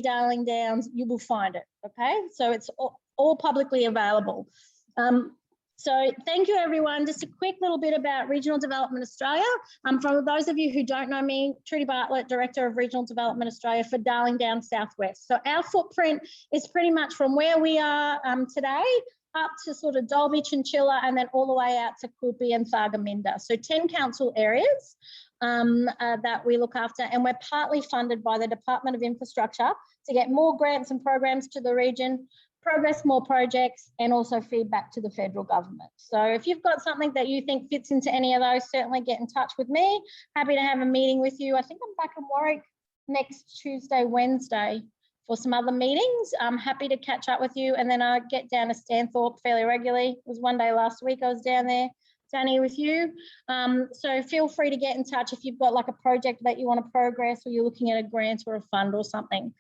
Darling Downs, you will find it, okay? So it's all publicly available. So thank you, everyone. Just a quick little bit about Regional Development Australia. For those of you who don't know me, Trudy Bartlett, Director of Regional Development Australia for Darling Downs Southwest. So our footprint is pretty much from where we are today up to sort of Dolby, Chinchilla, and then all the way out to Quilpie and Thargomindah. So 10 council areas that we look after, and we're partly funded by the Department of Infrastructure to get more grants and programs to the region, progress more projects, and also feedback to the federal government. So if you've got something that you think fits into any of those, certainly get in touch with me. Happy to have a meeting with you. I think I'm back in Warwick next Tuesday, Wednesday for some other meetings. I'm happy to catch up with you. And then I get down to Stanthorpe fairly regularly. It was one day last week I was down there, Danny, with you. So feel free to get in touch if you've got like a project that you want to progress, or you're looking at a grant or a fund or something.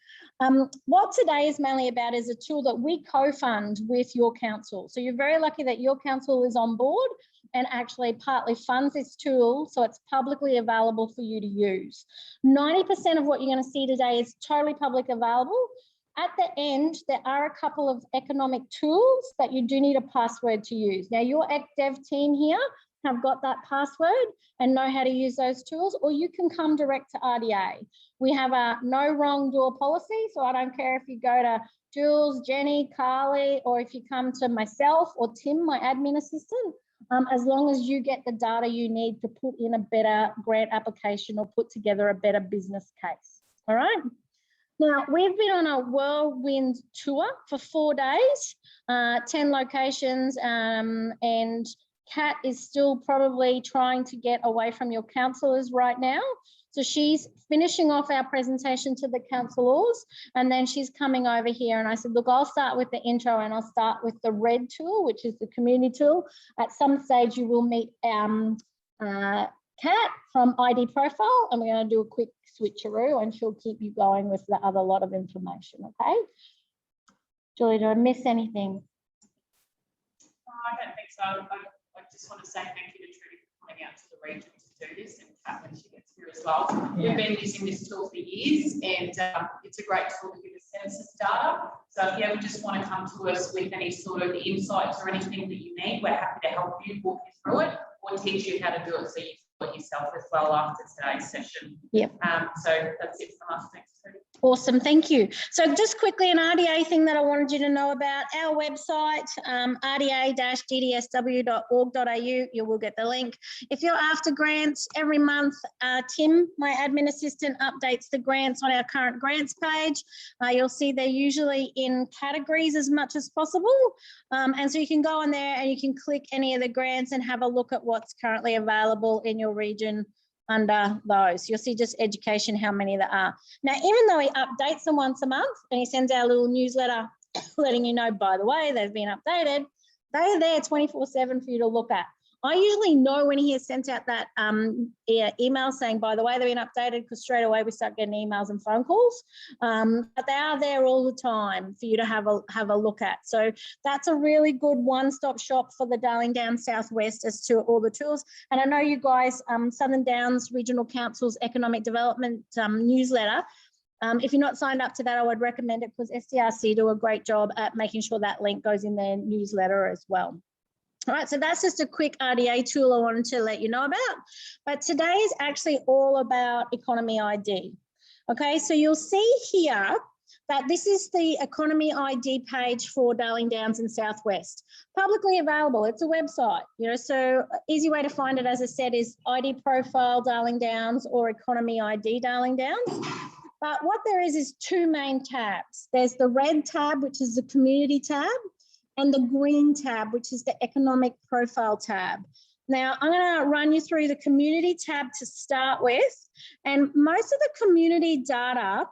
What today is mainly about is a tool that we co-fund with your council. So you're very lucky that your council is on board and actually partly funds this tool, so it's publicly available for you to use. 90% of what you're going to see today is totally public available. At the end, there are a couple of economic tools that you do need a password to use. Now, your dev team here have got that password and know how to use those tools, or you can come direct to RDA. We have a no wrong door policy, so I don't care if you go to Jules, Jenny, Carly, or if you come to myself or Tim, my admin assistant, as long as you get the data you need to put in a better grant application or put together a better business case. All right. Now, we've been on a whirlwind tour for 4 days, 10 locations, and Kat is still probably trying to get away from your councillors right now. So she's finishing off our presentation to the councillors, and then she's coming over here. And I said, look, I'll start with the intro, and I'll start with the red tool, which is the community tool. At some stage, you will meet Kat from ID Profile, and we're going to do a quick switcheroo, and she'll keep you going with the other lot of information, okay? Julie, did I miss anything? I don't think so. I just want to say thank you to Trudy for coming out to the region to do this, and Kat when she gets here as well. Yeah. We've been using this tool for years, and it's a great tool to give us census data. So if you ever just want to come to us with any sort of insights or anything that you need, we're happy to help you, walk you through it, or teach you how to do it so you can do it yourself as well after today's session. Yep. So that's it from us. Thanks, Trudy. Awesome, thank you. So just quickly, an RDA thing that I wanted you to know about, our website, rda-ddsw.org.au, you will get the link. If you're after grants, every month, Tim, my admin assistant, updates the grants on our current grants page. You'll see they're usually in categories as much as possible. And so you can go on there and you can click any of the grants and have a look at what's currently available in your region under those. You'll see just education, how many there are. Now, even though he updates them once a month and he sends out a little newsletter letting you know, by the way, they've been updated, they're there 24/7 for you to look at. I usually know when he has sent out that email saying, by the way, they've been updated, because straight away we start getting emails and phone calls. But they are there all the time for you to have a look at. So that's a really good one-stop shop for the Darling Downs Southwest as to all the tools. And I know you guys, Southern Downs Regional Council's Economic Development newsletter, if you're not signed up to that, I would recommend it, because SDRC do a great job at making sure that link goes in their newsletter as well. All right, so that's just a quick RDA tool I wanted to let you know about. But today is actually all about Economy ID. Okay, so you'll see here that this is the Economy ID page for Darling Downs and Southwest. Publicly available, it's a website, so easy way to find it, as I said, is ID Profile Darling Downs or Economy ID Darling Downs. But what there is 2 main tabs. There's the red tab, which is the community tab, and the green tab, which is the economic profile tab. Now, I'm going to run you through the community tab to start with. And most of the community data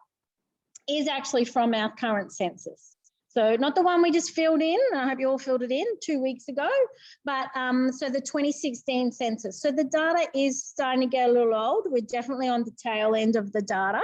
is actually from our current census. So not the one we just filled in, I hope you all filled it in 2 weeks ago, but so the 2016 census. So the data is starting to get a little old. We're definitely on the tail end of the data.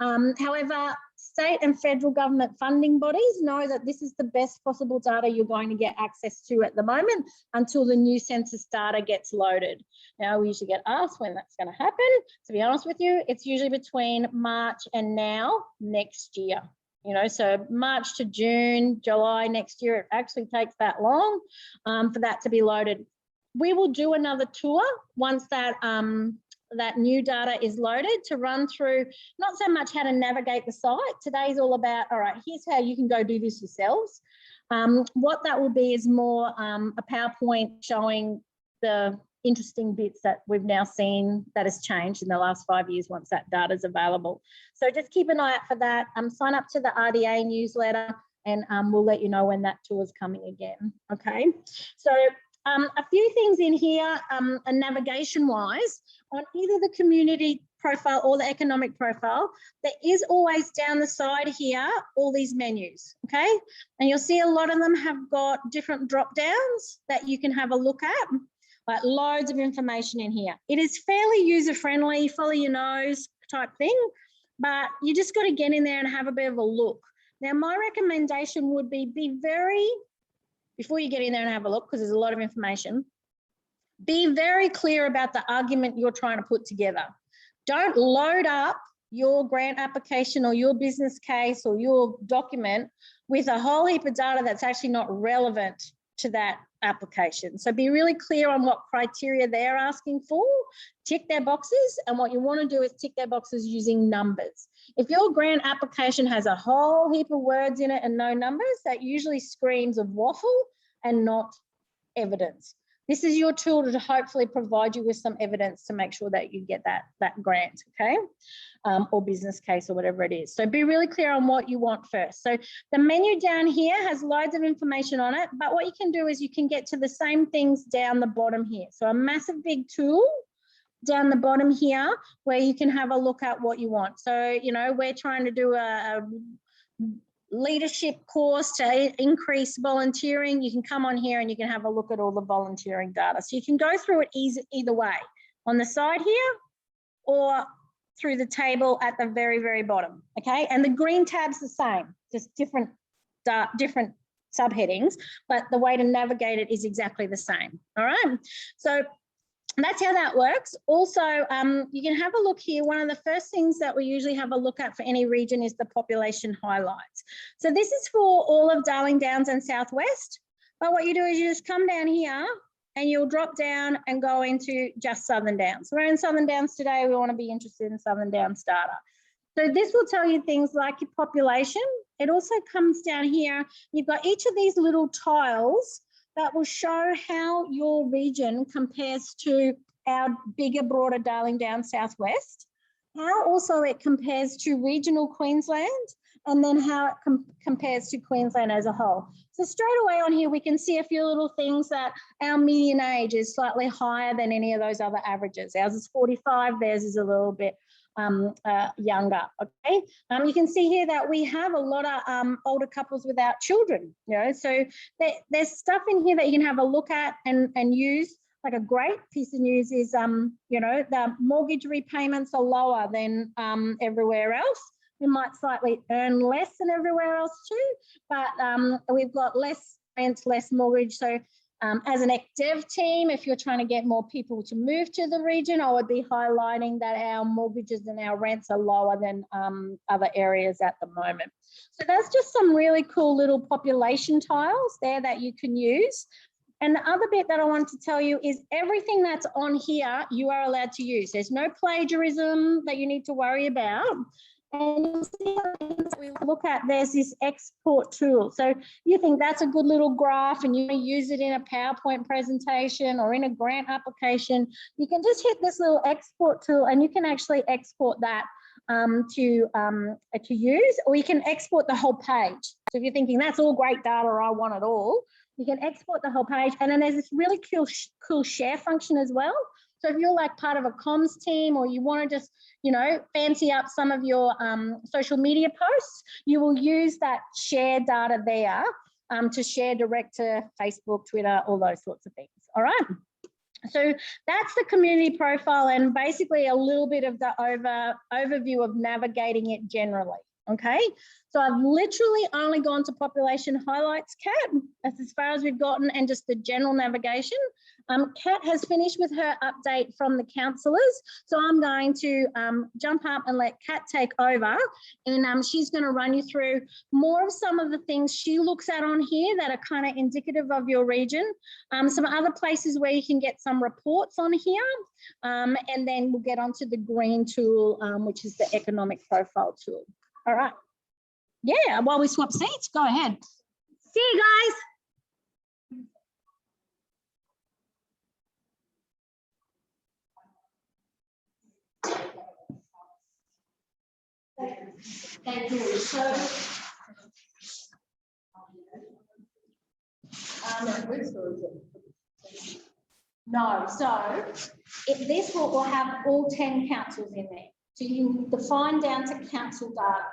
However, state and federal government funding bodies know that this is the best possible data you're going to get access to at the moment until the new census data gets loaded. Now, we usually get asked when that's going to happen. To be honest with you, it's usually between March and now next year. You know, so March to June, July next year, it actually takes that long for that to be loaded. We will do another tour once that that new data is loaded to run through, not so much how to navigate the site. Today's all about, all right, here's how you can go do this yourselves. What that will be is more a PowerPoint showing the interesting bits that we've now seen that has changed in the last 5 years once that data is available. So just keep an eye out for that. Sign up to the RDA newsletter and we'll let you know when that tour is coming again, okay? So a few things in here, navigation-wise, on either the community profile or the economic profile, there is always down the side here, all these menus, okay? And you'll see a lot of them have got different drop-downs that you can have a look at, like loads of information in here. It is fairly user-friendly, follow your nose type thing, but you just got to get in there and have a bit of a look. Now, my recommendation would be very, before you get in there and have a look, because there's a lot of information, be very clear about the argument you're trying to put together. Don't load up your grant application or your business case or your document with a whole heap of data that's actually not relevant to that application. So be really clear on what criteria they're asking for, tick their boxes, and what you want to do is tick their boxes using numbers. If your grant application has a whole heap of words in it and no numbers, that usually screams of waffle and not evidence. This is your tool to hopefully provide you with some evidence to make sure that you get that grant, okay? Or business case or whatever it is. So be really clear on what you want first. So the menu down here has loads of information on it, but what you can do is you can get to the same things down the bottom here. So a massive big tool down the bottom here where you can have a look at what you want. So, you know, we're trying to do a leadership course to increase volunteering. You can come on here and you can have a look at all the volunteering data. So you can go through it either way, on the side here or through the table at the very, very bottom, okay? And the green tab's the same, just different subheadings, but the way to navigate it is exactly the same, all right? So that's how that works. Also, you can have a look here. One of the first things that we usually have a look at for any region is the population highlights. So this is for all of Darling Downs and Southwest. But what you do is you just come down here and you'll drop down and go into just Southern Downs. So we're in Southern Downs today. We want to be interested in Southern Downs data. So this will tell you things like your population. It also comes down here. You've got each of these little tiles that will show how your region compares to our bigger, broader Darling Downs Southwest, how also it compares to regional Queensland, and then how it compares to Queensland as a whole. So straight away on here, we can see a few little things that our median age is slightly higher than any of those other averages. Ours is 45, theirs is a little bit younger, okay? You can see here that we have a lot of older couples without children, you know, so there's stuff in here that you can have a look at and use. Like a great piece of news is, you know, the mortgage repayments are lower than everywhere else. We might slightly earn less than everywhere else too, but we've got less rent, less mortgage. So as an ex-dev team, if you're trying to get more people to move to the region, I would be highlighting that our mortgages and our rents are lower than other areas at the moment. So that's just some really cool little population tiles there that you can use. And the other bit that I want to tell you is everything that's on here, you are allowed to use. There's no plagiarism that you need to worry about. And you'll see we look at, there's this export tool. So you think that's a good little graph and you use it in a PowerPoint presentation or in a grant application, you can just hit this little export tool and you can actually export that to use, or you can export the whole page. So if you're thinking that's all great data, I want it all, you can export the whole page. And then there's this really cool share function as well. So if you're like part of a comms team or you want to just, you know, fancy up some of your social media posts, you will use that share data there to share direct to Facebook, Twitter, all those sorts of things. All right. So that's the community profile and basically a little bit of the overview of navigating it generally. Okay, so I've literally only gone to population highlights, Kat. That's as far as we've gotten, and just the general navigation. Kat has finished with her update from the councillors, so I'm going to jump up and let Kat take over, and she's going to run you through more of some of the things she looks at on here that are kind of indicative of your region, some other places where you can get some reports on here, and then we'll get onto the green tool, which is the economic profile tool. All right. Yeah, while we swap seats, go ahead. See you guys. Thank you. So, no, so this will have all 10 councils in there. So you can define down to council data.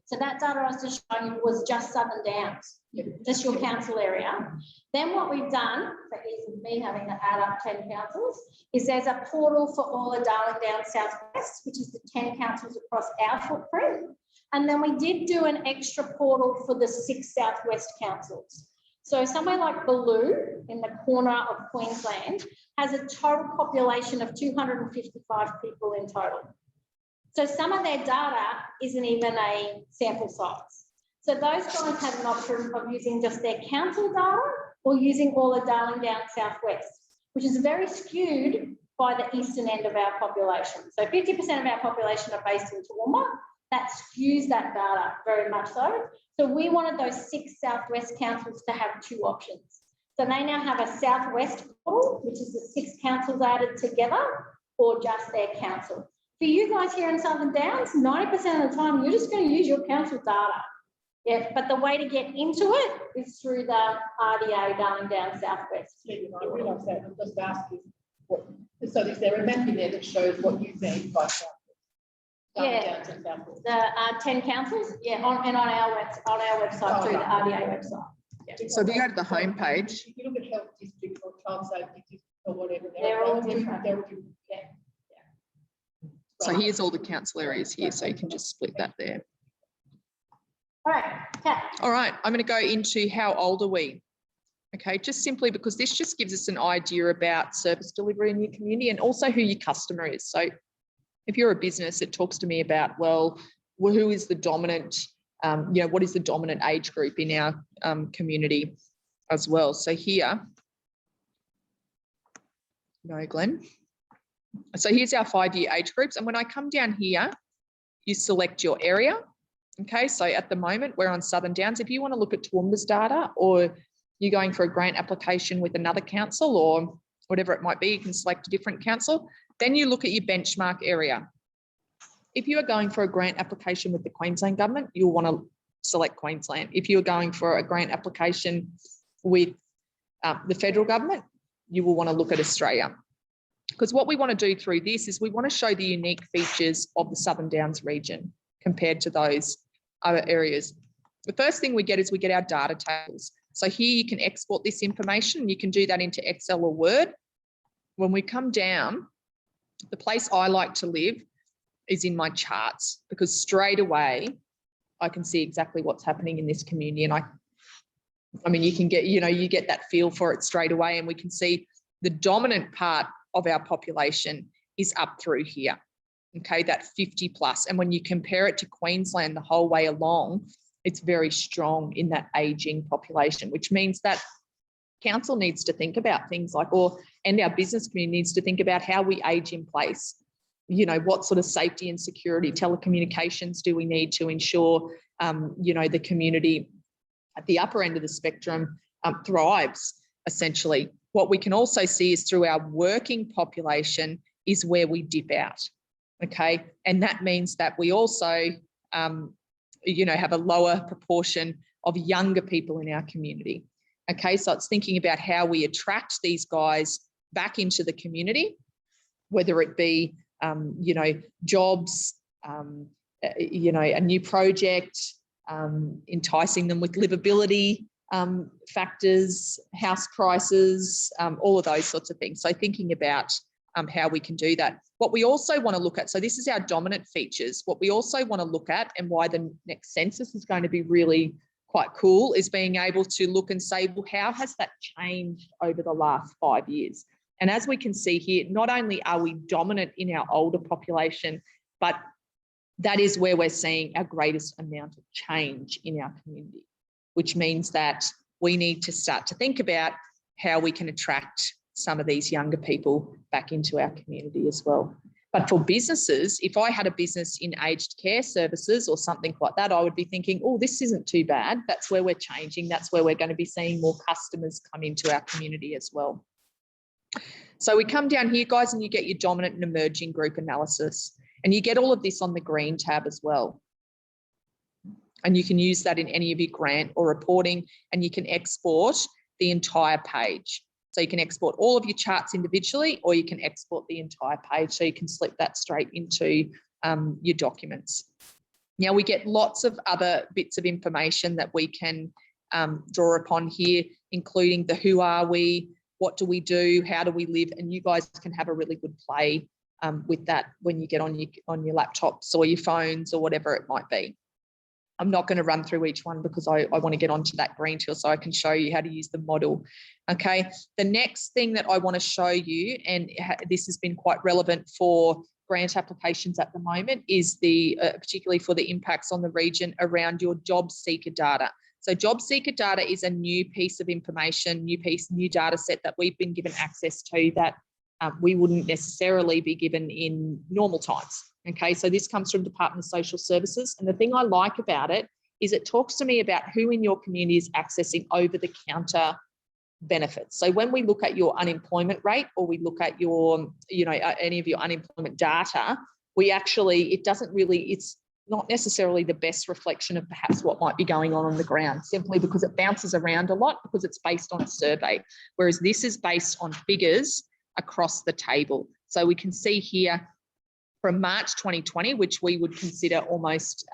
So that data I was just showing you was just Southern Downs, just your council area. Then what we've done, for ease of me having to add up 10 councils, is there's a portal for all of Darling Downs Southwest, which is the 10 councils across our footprint. And then we did do an extra portal for the 6 Southwest councils. So somewhere like Baloo in the corner of Queensland has a total population of 255 people in total. So some of their data isn't even a sample size. So those guys had an option of using just their council data or using all of Darling Downs Southwest, which is very skewed by the eastern end of our population. So 50% of our population are based in Toowoomba. That skews that data very much so. So we wanted those 6 Southwest councils to have 2 options. So they now have a Southwest portal, which is the 6 councils added together, or just their council. For you guys here in Southern Downs, 90% of the time, you're just going to use your council data. Yeah, but the way to get into it is through the RDA Darling Downs Southwest. I realise that. I'm just asking, so is there a map in there that shows what you mean by Southwest? Yeah, the 10 councils, yeah, on our website through the RDA website. Yeah. So if you go to the home page, if you look at health district or child safety district or whatever, they're all different. They're all different. Yeah. so here's all the council areas here, so you can just split that there. All right, Kat. All right, I'm going to go into how old are we? Okay, just simply because this just gives us an idea about service delivery in your community and also who your customer is. So if you're a business, it talks to me about, well, who is the dominant, what is the dominant age group in our community as well. So here, no, Glenn. So here's our 5-year age groups. And when I come down here, you select your area. Okay, so at the moment we're on Southern Downs. If you want to look at Toowoomba's data, or you're going for a grant application with another council or whatever it might be, you can select a different council. Then you look at your benchmark area. If you are going for a grant application with the Queensland government, you'll want to select Queensland. If you're going for a grant application with the federal government, you will want to look at Australia. Because what we want to do through this is we want to show the unique features of the Southern Downs region compared to those other areas. The first thing we get is we get our data tables. So here you can export this information. You can do that into Excel or Word. When we come down, the place I like to live is in my charts, because straight away I can see exactly what's happening in this community. And I mean, you can get, you get that feel for it straight away, and we can see the dominant part of our population is up through here. Okay, that 50 plus. And when you compare it to Queensland the whole way along, it's very strong in that aging population, which means that council needs to think about things like, and our business community needs to think about how we age in place. What sort of safety and security telecommunications do we need to ensure, the community at the upper end of the spectrum thrives, essentially. What we can also see is through our working population is where we dip out, okay? And that means that we also, have a lower proportion of younger people in our community, okay? So it's thinking about how we attract these guys back into the community, whether it be, jobs, a new project, enticing them with livability factors, house prices, all of those sorts of things. So thinking about how we can do that. What we also want to look at, so this is our dominant features. What we also want to look at, and why the next census is going to be really quite cool, is being able to look and say, well, how has that changed over the last 5 years? And as we can see here, not only are we dominant in our older population, but that is where we're seeing our greatest amount of change in our community, which means that we need to start to think about how we can attract some of these younger people back into our community as well. But for businesses, if I had a business in aged care services or something like that, I would be thinking, oh, this isn't too bad. That's where we're changing. That's where we're going to be seeing more customers come into our community as well. So we come down here, guys, and you get your dominant and emerging group analysis. And you get all of this on the green tab as well. And you can use that in any of your grant or reporting, and you can export the entire page. So you can export all of your charts individually, or you can export the entire page. So you can slip that straight into your documents. Now we get lots of other bits of information that we can draw upon here, including the who are we, what do we do, how do we live, and you guys can have a really good play with that when you get on your laptops or your phones or whatever it might be. I'm not going to run through each one because I want to get onto that green tool so I can show you how to use the model. Okay, the next thing that I want to show you, and this has been quite relevant for grant applications at the moment, is the particularly for the impacts on the region around your job seeker data. So job seeker data is a new piece of information, new data set that we've been given access to that we wouldn't necessarily be given in normal times. Okay, so this comes from Department of Social Services. And the thing I like about it is it talks to me about who in your community is accessing over-the-counter benefits. So when we look at your unemployment rate, or we look at your, any of your unemployment data, we actually, it's not necessarily the best reflection of perhaps what might be going on the ground, simply because it bounces around a lot because it's based on a survey, whereas this is based on figures across the table. So we can see here from March 2020, which we would consider almost,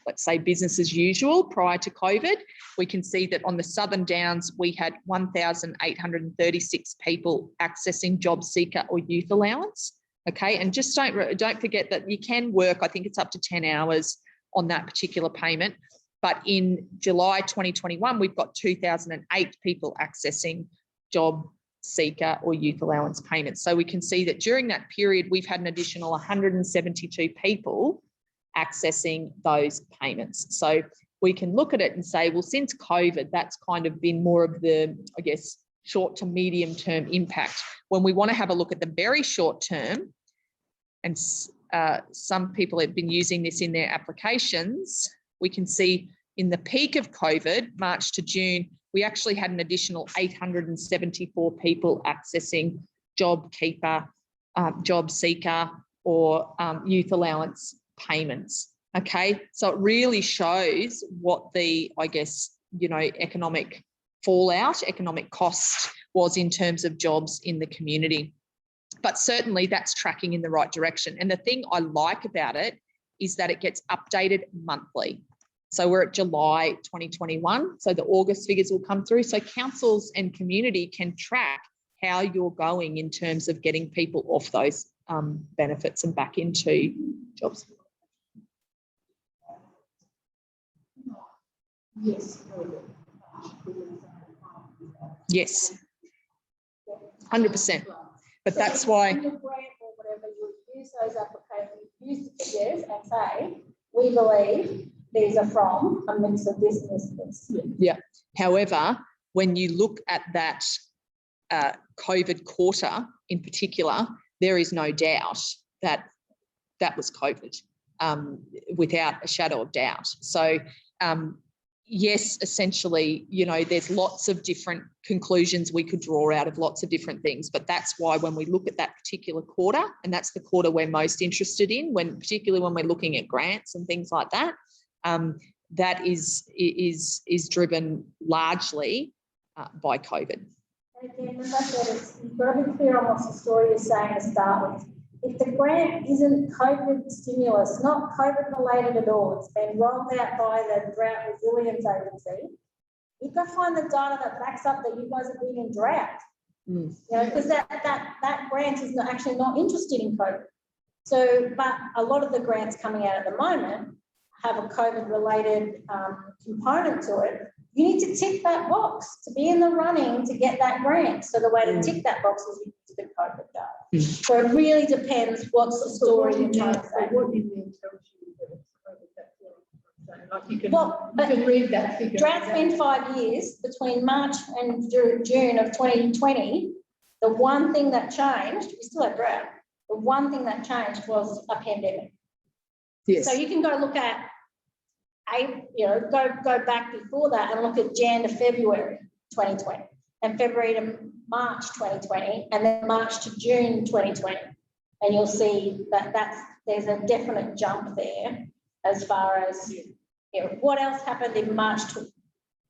let's say, business as usual prior to COVID, we can see that on the Southern Downs, we had 1,836 people accessing job seeker or youth allowance. Okay, and just don't forget that you can work, I think it's up to 10 hours on that particular payment. But in July 2021, we've got 2,008 people accessing job seeker or youth allowance payments. So we can see that during that period, we've had an additional 172 people accessing those payments. So we can look at it and say, well, since COVID, that's kind of been more of the, I guess, short to medium term impact. When we want to have a look at the very short term, and some people have been using this in their applications, we can see in the peak of COVID, March to June, we actually had an additional 874 people accessing job keeper, job seeker, or youth allowance payments. Okay, so it really shows what the, I guess, economic fallout, economic cost was in terms of jobs in the community. But certainly that's tracking in the right direction. And the thing I like about it is that it gets updated monthly. So we're at July 2021, so the August figures will come through. So councils and community can track how you're going in terms of getting people off those benefits and back into jobs. Yes. Yes, 100%. But that's why. In your grant or whatever, you use those applications, use the figures and say, we believe these are from a mix of this and this and this. Yeah. However, when you look at that COVID quarter in particular, there is no doubt that that was COVID, without a shadow of doubt. So, yes, essentially, there's lots of different conclusions we could draw out of lots of different things, but that's why when we look at that particular quarter, and that's the quarter we're most interested in, particularly when we're looking at grants and things like that, that is driven largely by COVID. And again, as I said, you've got to be clear on what the story is saying to start with. If the grant isn't COVID stimulus, not COVID related at all, it's been rolled out by the Drought Resilience Agency, you've got to find the data that backs up that you guys have been in drought. Because that grant is actually not interested in COVID. So, but a lot of the grants coming out at the moment have a COVID-related component to it. You need to tick that box to be in the running to get that grant. So the way to tick that box is you use the COVID data. So it really depends what's the story you're trying to say. What in there tells you that it's COVID? That's what I'm saying. Like you Well, can read that figure. Droughts been 5 years between March and June of 2020. The one thing that changed, we still had drought. The one thing that changed was a pandemic. Yes. So you can go look at, go back before that and look at Jan to February 2020 and February to March 2020 and then March to June 2020. And you'll see that there's a definite jump there as far as, what else happened in March to,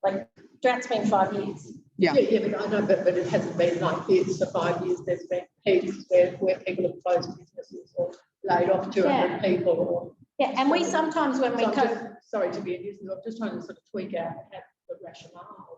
like, droughts been 5 years. Yeah, but I know, but it hasn't been like this for 5 years. There's been peaks where people have closed businesses or laid off 200 people. Or and we sometimes when we sorry to be a nuisance, I'm just trying to sort of tweak out the rationale.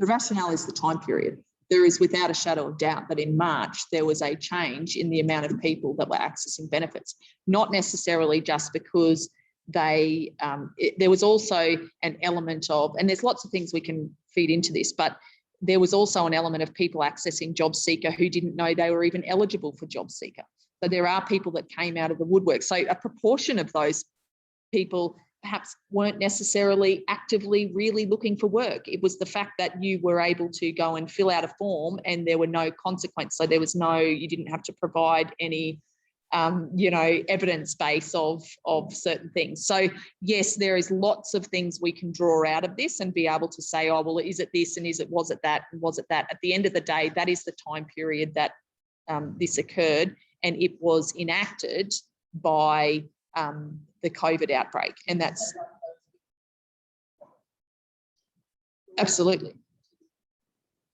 the rationale is the time period. There is without a shadow of doubt that in March there was a change in the amount of people that were accessing benefits, not necessarily just because there was also an element of, and there's lots of things we can feed into this, but there was also an element of people accessing Job Seeker who didn't know they were even eligible for Job Seeker. So there are people that came out of the woodwork. So a proportion of those people perhaps weren't necessarily actively really looking for work. It was the fact that you were able to go and fill out a form and there were no consequence. So there was you didn't have to provide any evidence base of certain things. So yes, there is lots of things we can draw out of this and be able to say, oh, well, is it this and was it that and was it that? At the end of the day, that is the time period that this occurred, and it was enacted by the COVID outbreak. And that's absolutely.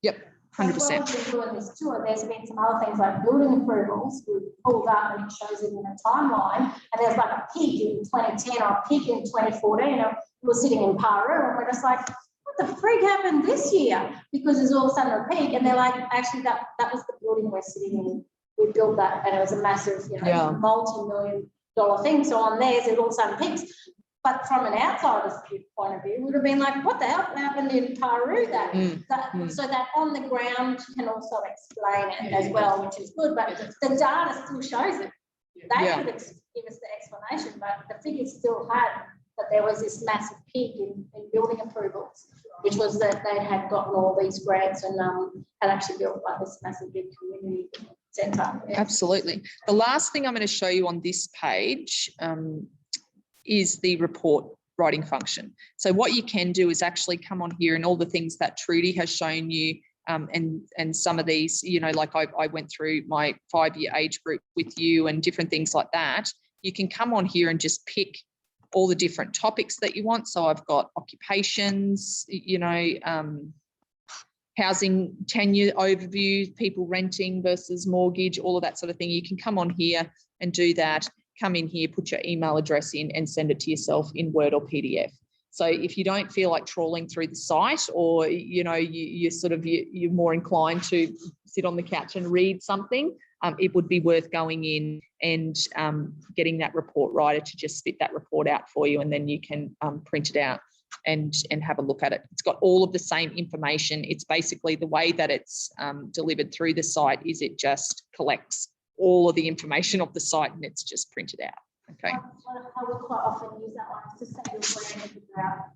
Yep. 100%. Doing this too, and there's been some other things like building approvals. We pulled up and it shows it in a timeline, and there's like a peak in 2010 or a peak in 2014. And we were sitting in Paru and we're just like, what the freak happened this year? Because there's all of a sudden a peak, and they're like, actually that was the building we're sitting in. We built that and it was a massive, multi-million-dollar thing. So on theirs, it all of a sudden peaks. But from an outsider's point of view, it would have been like, what the hell happened in Paru? So that on the ground can also explain it as well, which is good. But the data still shows it. They could give us the explanation, but the figures still had that there was this massive peak in building approvals, which was that they had gotten all these grants and had actually built like this massive big community centre. Yeah. Absolutely. The last thing I'm going to show you on this page is the report writing function. So what you can do is actually come on here and all the things that Trudy has shown you, and some of these, like I went through my 5-year age group with you and different things like that. You can come on here and just pick all the different topics that you want. So I've got occupations, housing tenure overview, people renting versus mortgage, all of that sort of thing. You can come on here and do that. Come in here, put your email address in and send it to yourself in Word or PDF. So if you don't feel like trawling through the site, or, you're more inclined to sit on the couch and read something, it would be worth going in and getting that report writer to just spit that report out for you, and then you can print it out and have a look at it. It's got all of the same information. It's basically the way that it's delivered through the site is it just collects all of the information of the site and it's just printed out. Okay. I would quite often use that one to say we're about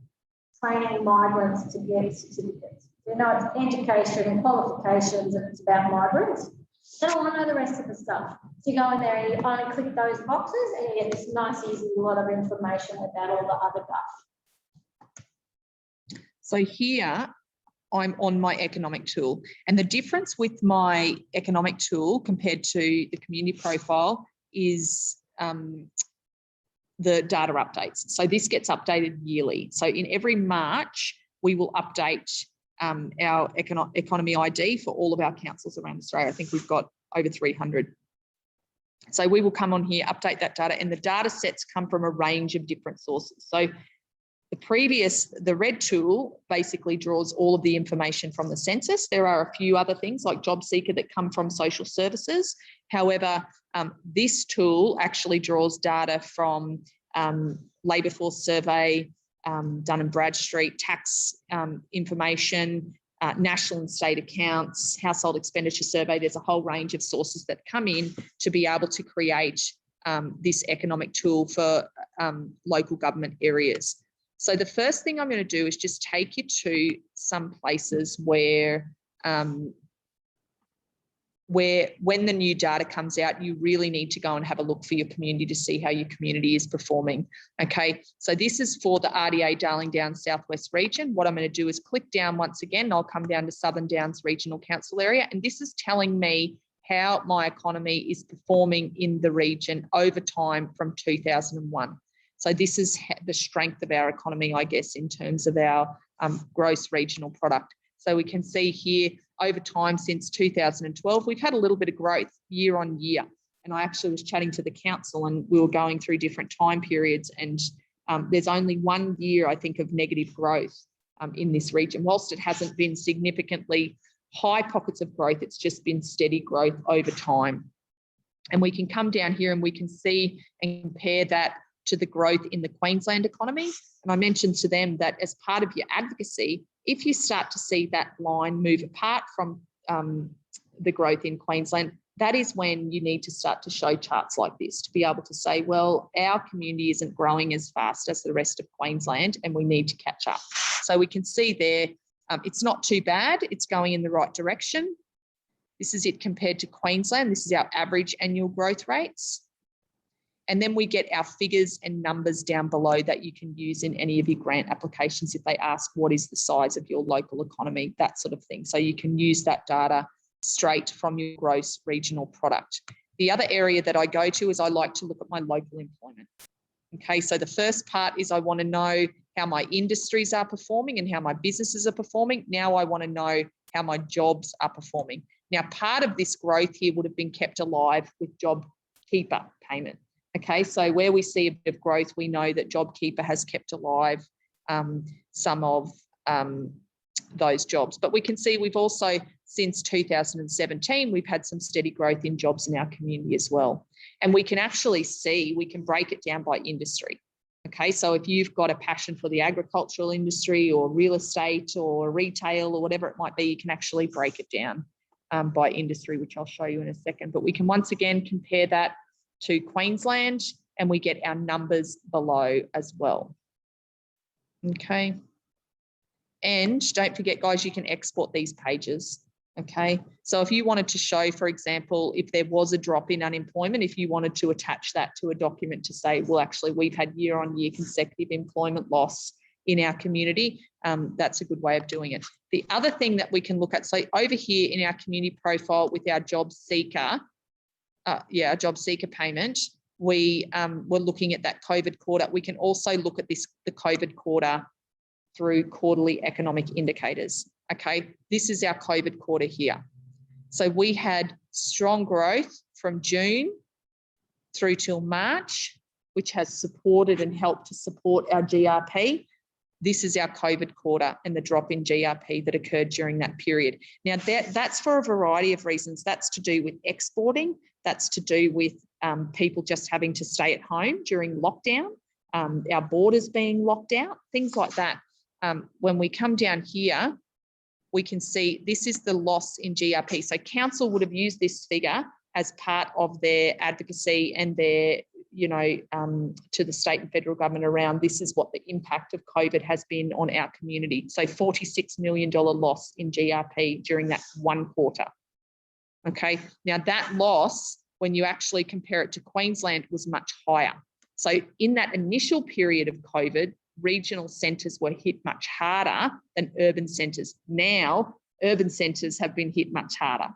training migrants to get certificates. It's education, qualifications, and it's about migrants. They don't want to know the rest of the stuff. So you go in there and you only click those boxes and you get this nice, easy lot of information about all the other stuff. So here I'm on my economic tool, and the difference with my economic tool compared to the community profile is the data updates. So this gets updated yearly. So in every March, we will update our economy ID for all of our councils around Australia. I think we've got over 300. So we will come on here, update that data, and the data sets come from a range of different sources. So The red tool basically draws all of the information from the census. There are a few other things like job seeker that come from social services. However, this tool actually draws data from labour force survey, Dun & Bradstreet, tax information, national and state accounts, household expenditure survey. There's a whole range of sources that come in to be able to create this economic tool for local government areas. So the first thing I'm going to do is just take you to some places where when the new data comes out, you really need to go and have a look for your community to see how your community is performing. Okay, so this is for the RDA Darling Downs Southwest region. What I'm going to do is click down once again. I'll come down to Southern Downs Regional Council area, and this is telling me how my economy is performing in the region over time from 2001. So this is the strength of our economy, I guess, in terms of our gross regional product. So we can see here over time since 2012, we've had a little bit of growth year on year. And I actually was chatting to the council and we were going through different time periods, and there's only 1 year, I think, of negative growth in this region. Whilst it hasn't been significantly high pockets of growth, it's just been steady growth over time. And we can come down here and we can see and compare that to the growth in the Queensland economy. And I mentioned to them that as part of your advocacy, if you start to see that line move apart from the growth in Queensland, that is when you need to start to show charts like this to be able to say, well, our community isn't growing as fast as the rest of Queensland and we need to catch up. So we can see there, it's not too bad. It's going in the right direction. This is it compared to Queensland. This is our average annual growth rates. And then we get our figures and numbers down below that you can use in any of your grant applications if they ask what is the size of your local economy, that sort of thing. So you can use that data straight from your gross regional product. The other area that I go to is I like to look at my local employment. Okay, so the first part is I want to know how my industries are performing and how my businesses are performing. Now I want to know how my jobs are performing. Now, part of this growth here would have been kept alive with JobKeeper payment. Okay, so where we see a bit of growth, we know that JobKeeper has kept alive some of those jobs. But we can see we've also, since 2017, we've had some steady growth in jobs in our community as well. And we can actually see, we can break it down by industry. Okay, so if you've got a passion for the agricultural industry or real estate or retail or whatever it might be, you can actually break it down by industry, which I'll show you in a second. But we can once again compare that to Queensland and we get our numbers below as well. Okay. And don't forget, guys, you can export these pages. Okay. So if you wanted to show, for example, if there was a drop in unemployment, if you wanted to attach that to a document to say, well, actually, we've had year-on-year consecutive employment loss in our community, that's a good way of doing it. The other thing that we can look at, so over here in our community profile with our job seeker, our job seeker payment, we were looking at that COVID quarter. We can also look at this, the COVID quarter, through quarterly economic indicators. Okay, this is our COVID quarter here. So we had strong growth from June through till March, which has supported and helped to support our GRP. This is our COVID quarter and the drop in GRP that occurred during that period. Now, that's for a variety of reasons. That's to do with exporting. That's to do with people just having to stay at home during lockdown, our borders being locked out, things like that. When we come down here, we can see this is the loss in GRP. So council would have used this figure as part of their advocacy and their, to the state and federal government around this is what the impact of COVID has been on our community. So $46 million loss in GRP during that one quarter. Okay, now that loss, when you actually compare it to Queensland, was much higher. So in that initial period of COVID, regional centres were hit much harder than urban centres. Now, urban centres have been hit much harder.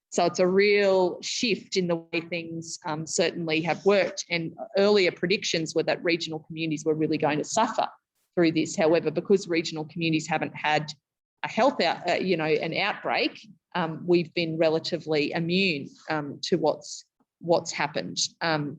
So it's a real shift in the way things certainly have worked. And earlier predictions were that regional communities were really going to suffer through this. However, because regional communities haven't had a health an outbreak, we've been relatively immune to what's happened.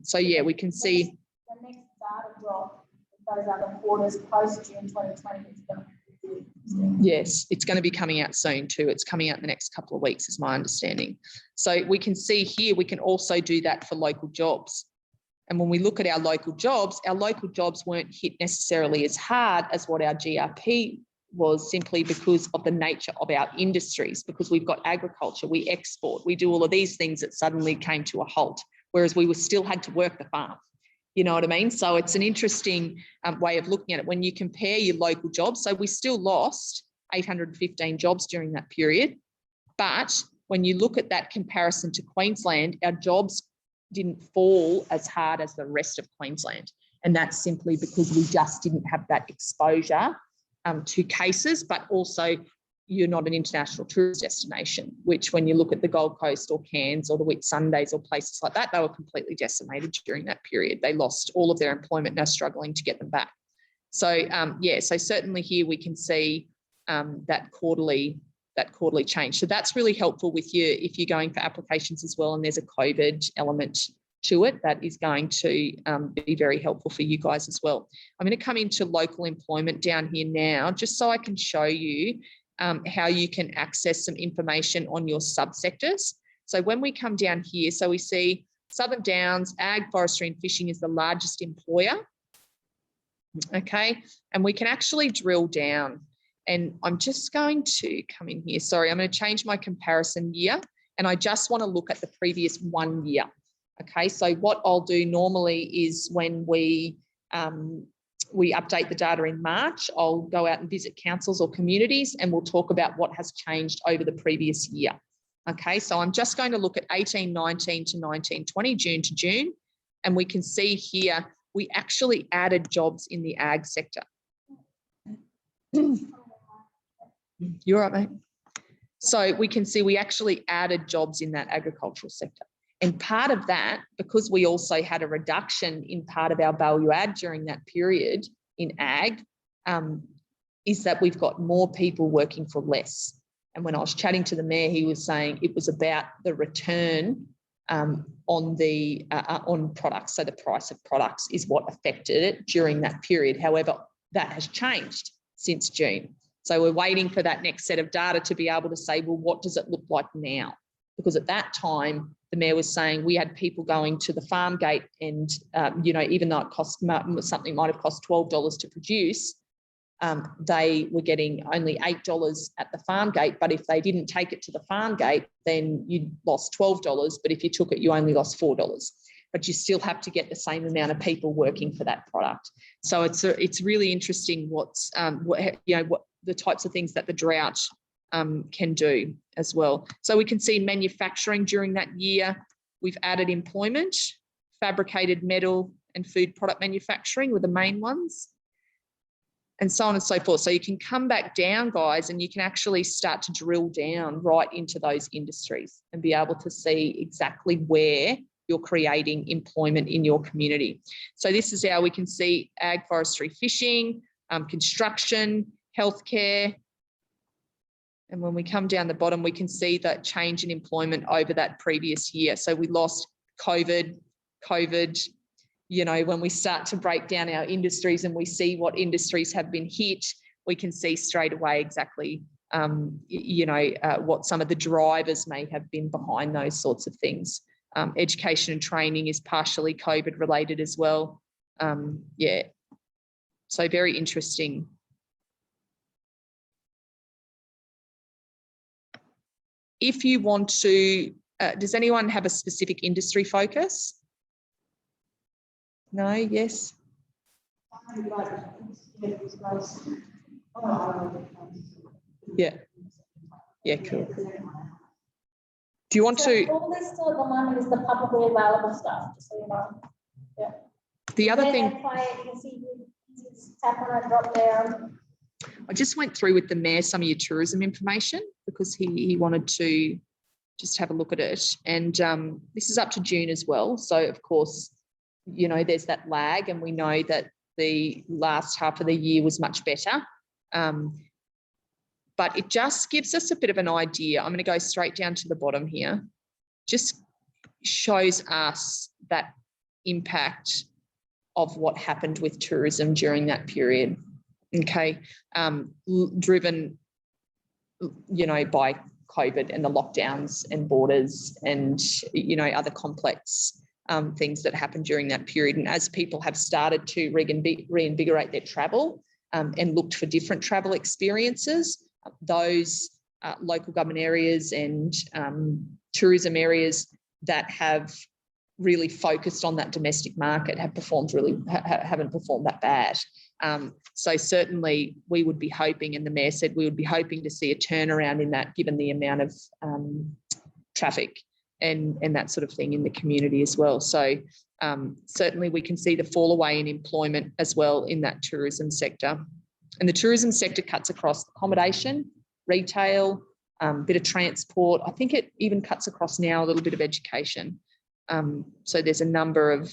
So yeah, we can see the next data drop those other quarters post June 2020 is going to be really interesting. Yes, it's going to be coming out soon too. It's coming out in the next couple of weeks is my understanding. So we can see here, we can also do that for local jobs. And when we look at our local jobs weren't hit necessarily as hard as what our GRP was, simply because of the nature of our industries, because we've got agriculture, we export, we do all of these things that suddenly came to a halt, whereas we still had to work the farm. You know what I mean? So it's an interesting way of looking at it when you compare your local jobs. So we still lost 815 jobs during that period. But when you look at that comparison to Queensland, our jobs didn't fall as hard as the rest of Queensland. And that's simply because we just didn't have that exposure to cases, but also you're not an international tourist destination, which when you look at the Gold Coast or Cairns or the Whitsundays or places like that, they were completely decimated during that period. They lost all of their employment and are struggling to get them back. So yeah, so certainly here we can see that quarterly change. So that's really helpful with you if you're going for applications as well, and there's a COVID element to it, that is going to be very helpful for you guys as well. I'm going to come into local employment down here now, just so I can show you how you can access some information on your subsectors. So when we come down here, so we see Southern Downs, ag, forestry and fishing is the largest employer. Okay, and we can actually drill down, and I'm just going to come in here. Sorry, I'm going to change my comparison year, and I just want to look at the previous 1 year. Okay, so what I'll do normally is when we update the data in March, I'll go out and visit councils or communities and we'll talk about what has changed over the previous year. Okay, so I'm just going to look at 18-19 to 19-20, June to June, and we can see here we actually added jobs in the ag sector. You're right, mate. So we can see we actually added jobs in that agricultural sector. And part of that, because we also had a reduction in part of our value add during that period in ag, is that we've got more people working for less. And when I was chatting to the mayor, he was saying it was about the return on products. So the price of products is what affected it during that period. However, that has changed since June. So we're waiting for that next set of data to be able to say, well, what does it look like now? Because at that time, the mayor was saying we had people going to the farm gate and, you know, even though it cost something might have cost $12 to produce, they were getting only $8 at the farm gate. But if they didn't take it to the farm gate, then you lost $12. But if you took it, you only lost $4. But you still have to get the same amount of people working for that product. So it's really interesting what the types of things that the drought can do as well. So we can see manufacturing during that year. We've added employment, fabricated metal and food product manufacturing were the main ones, and so on and so forth. So you can come back down, guys, and you can actually start to drill down right into those industries and be able to see exactly where you're creating employment in your community. So this is how we can see ag, forestry, fishing, construction, healthcare. And when we come down the bottom, we can see that change in employment over that previous year. So we lost COVID, you know, when we start to break down our industries and we see what industries have been hit, we can see straight away exactly, what some of the drivers may have been behind those sorts of things. Education and training is partially COVID related as well. Yeah, so very interesting. If you want to, does anyone have a specific industry focus? No, yes? Yeah. Yeah, cool. Do you want to? All this still at the moment is the publicly available stuff, just so you know. Yeah. The other thing. You can see, just tap on it, drop down. I just went through with the mayor some of your tourism information because he wanted to just have a look at it. And this is up to June as well. So, of course, you know, there's that lag and we know that the last half of the year was much better. But it just gives us a bit of an idea. I'm going to go straight down to the bottom here. Just shows us that impact of what happened with tourism during that period. Okay, driven, you know, by COVID and the lockdowns and borders and, you know, other complex things that happened during that period. And as people have started to reinvigorate their travel and looked for different travel experiences, those local government areas and tourism areas that have really focused on that domestic market have performed haven't performed that bad. So certainly we would be hoping, and the Mayor said we would be hoping to see a turnaround in that, given the amount of traffic and that sort of thing in the community as well. So certainly we can see the fall away in employment as well in that tourism sector. And the tourism sector cuts across accommodation, retail, bit of transport. I think it even cuts across now a little bit of education. So there's a number of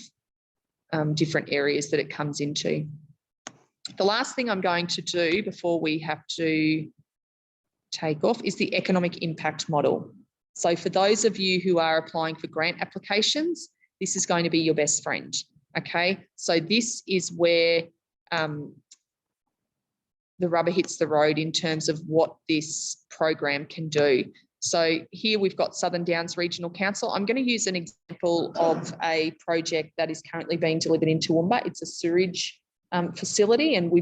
different areas that it comes into. The last thing I'm going to do before we have to take off is the economic impact model. So for those of you who are applying for grant applications, this is going to be your best friend. Okay, so this is where the rubber hits the road in terms of what this program can do. So here we've got Southern Downs Regional Council. I'm going to use an example of a project that is currently being delivered in Toowoomba. It's a sewerage facility, and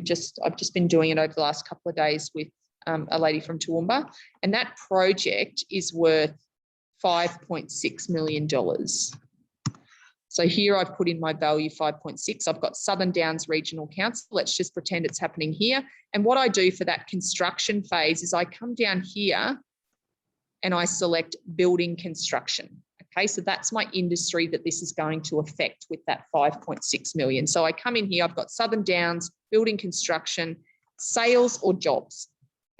I've just been doing it over the last couple of days with a lady from Toowoomba, and that project is worth $5.6 million. So here I've put in my value 5.6. I've got Southern Downs Regional Council. Let's just pretend it's happening here. And what I do for that construction phase is I come down here and I select building construction. Okay, so that's my industry that this is going to affect with that 5.6 million. So I come in here, I've got Southern Downs, building construction, sales or jobs.